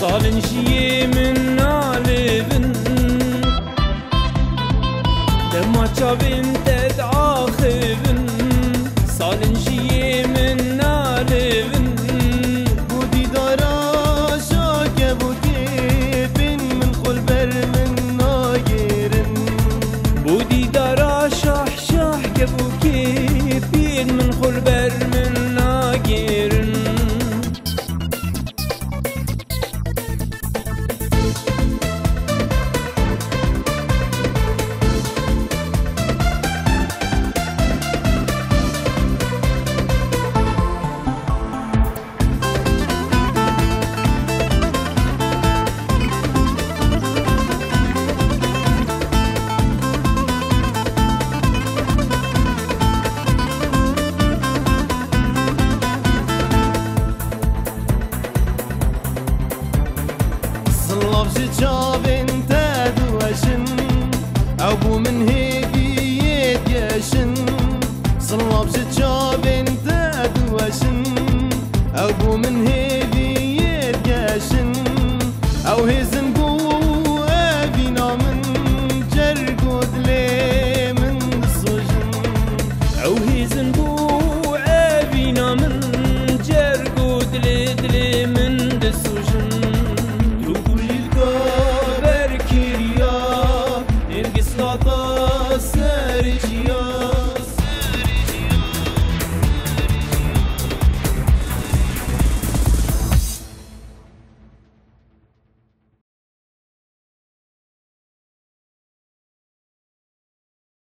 سالنجي من نالبن لما تشابن تدعاخبن سالنجي من نالبن بودي دارا شاكه بوكيبن من خلبر من نايرن بودي دارا شاح شاح كبوكيبن من خلبر من ناجرن لفظ شابن تدوشن او بو من هيك يشن لفظ شابن تدوشن او بو من هيك يشن او هز